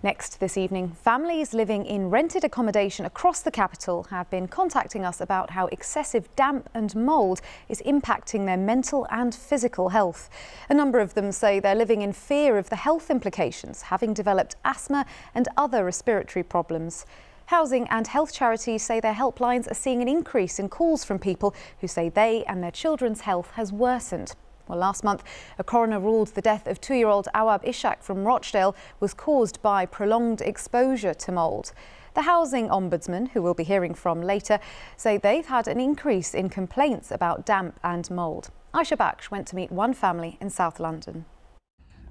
Next this evening, families living in rented accommodation across the capital have been contacting us about how excessive damp and mould is impacting their mental and physical health. A number of them say they're living in fear of the health implications, having developed asthma and other respiratory problems. Housing and health charities say their helplines are seeing an increase in calls from people who say they and their children's health has worsened. Well, last month, a coroner ruled the death of 2-year-old Awab Ishak from Rochdale was caused by prolonged exposure to mould. The Housing Ombudsman, who we'll be hearing from later, say they've had an increase in complaints about damp and mould. Aisha Baksh went to meet one family in South London.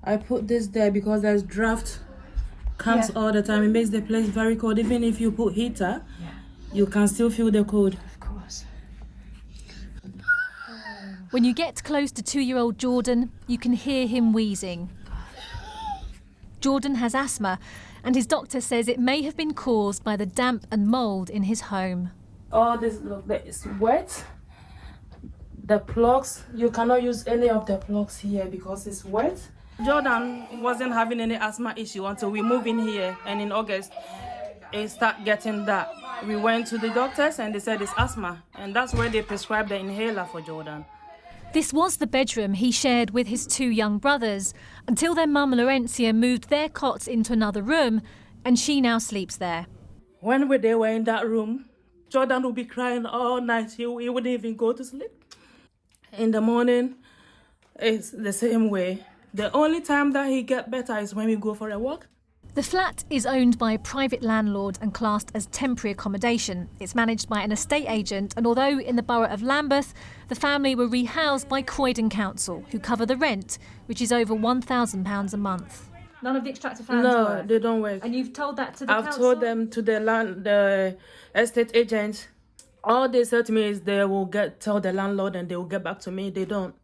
I put this there because there's draft comes all the time. It makes the place very cold. Even if you put heater, you can still feel the cold. Of course. When you get close to 2-year-old Jordan, you can hear him wheezing. Jordan has asthma, and his doctor says it may have been caused by the damp and mould in his home. All this, look, it's wet. The plugs, you cannot use any of the plugs here because it's wet. Jordan wasn't having any asthma issue until we moved in here, and in August, it started getting that. We went to the doctors and they said it's asthma, and that's where they prescribed the inhaler for Jordan. This was the bedroom he shared with his 2 young brothers until their mum Lawrencia moved their cots into another room, and she now sleeps there. When they were in that room, Jordan would be crying all night. He wouldn't even go to sleep. In the morning, it's the same way. The only time that he gets better is when we go for a walk. The flat is owned by a private landlord and classed as temporary accommodation. It's managed by an estate agent, and although in the borough of Lambeth, the family were rehoused by Croydon Council, who cover the rent, which is over £1,000 a month. None of the extractor fans No, work? they don't work. And you've told that to the council? I've told them to the estate agent. All they said to me is they will tell the landlord and they will get back to me. They don't.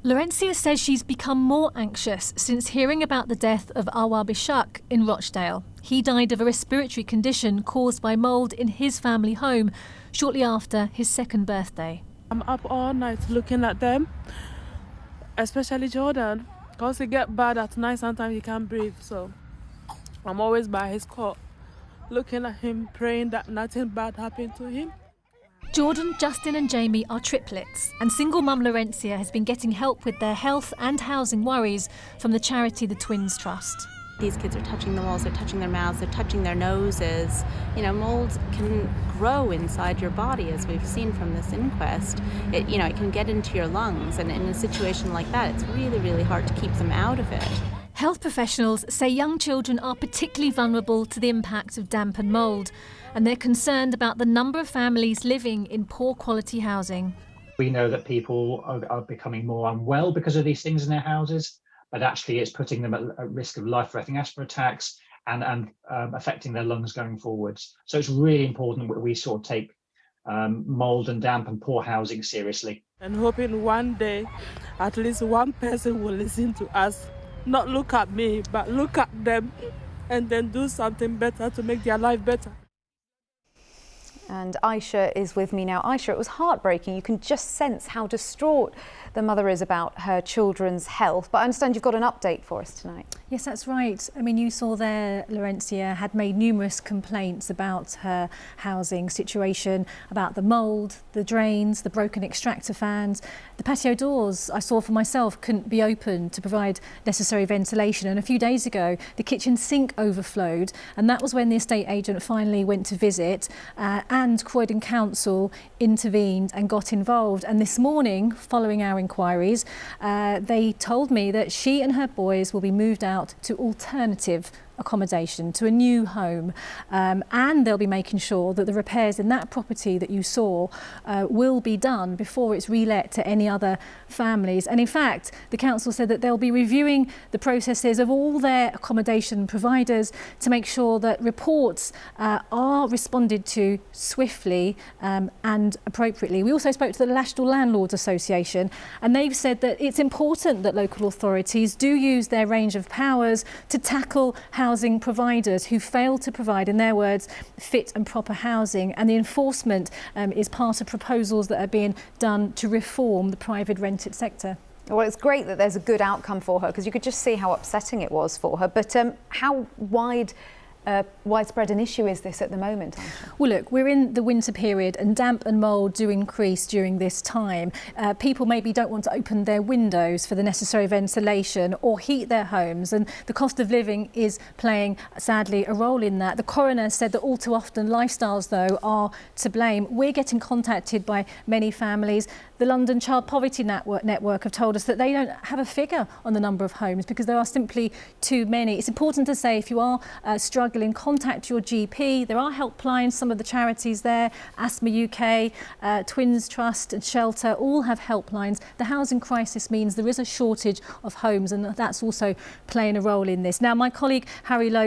Lawrencia says she's become more anxious since hearing about the death of Awab Ishak in Rochdale. He died of a respiratory condition caused by mould in his family home shortly after his 2nd birthday. I'm up all night looking at them, especially Jordan, because he gets bad at night. Sometimes he can't breathe, so I'm always by his cot, looking at him, praying that nothing bad happened to him. Jordan, Justin and Jamie are triplets, and single mum Lawrencia has been getting help with their health and housing worries from the charity The Twins Trust. These kids are touching the walls, they're touching their mouths, they're touching their noses. You know, mould can grow inside your body, as we've seen from this inquest. It can get into your lungs, and in a situation like that, it's really, really hard to keep them out of it. Health professionals say young children are particularly vulnerable to the impact of damp and mould, and they're concerned about the number of families living in poor quality housing. We know that people are becoming more unwell because of these things in their houses, but actually it's putting them at risk of life-threatening asthma attacks and affecting their lungs going forwards. So it's really important that we sort of take mould and damp and poor housing seriously. And hoping one day at least one person will listen to us. Not look at me, but look at them and then do something better to make their life better. And Aisha is with me now. Aisha, it was heartbreaking. You can just sense how distraught the mother is about her children's health. But I understand you've got an update for us tonight. Yes, that's right. I mean, you saw there, Lawrencia had made numerous complaints about her housing situation, about the mould, the drains, the broken extractor fans. The patio doors, I saw for myself, couldn't be opened to provide necessary ventilation. And a few days ago, the kitchen sink overflowed. And that was when the estate agent finally went to visit and Croydon Council intervened and got involved. And this morning, following our inquiries, they told me that she and her boys will be moved out to alternative accommodation, to a new home, and they'll be making sure that the repairs in that property that you saw will be done before it's relet to any other families. And in fact, the council said that they'll be reviewing the processes of all their accommodation providers to make sure that reports are responded to swiftly and appropriately. We also spoke to the National Landlords Association, and they've said that it's important that local authorities do use their range of powers to tackle housing providers who fail to provide, in their words, fit and proper housing, and the enforcement is part of proposals that are being done to reform the private rented sector. Well, it's great that there's a good outcome for her, because you could just see how upsetting it was for her. But how widespread an issue is this at the moment, Aisha? Well, look, we're in the winter period and damp and mould do increase during this time. People maybe don't want to open their windows for the necessary ventilation or heat their homes, and the cost of living is playing, sadly, a role in that. The coroner said that all too often lifestyles, though, are to blame. We're getting contacted by many families. The London Child Poverty Network have told us that they don't have a figure on the number of homes because there are simply too many. It's important to say, if you are struggling, contact your GP. There are helplines, some of the charities there, Asthma UK, Twins Trust and Shelter, all have helplines. The housing crisis means there is a shortage of homes, and that's also playing a role in this. Now, my colleague Harry Lowe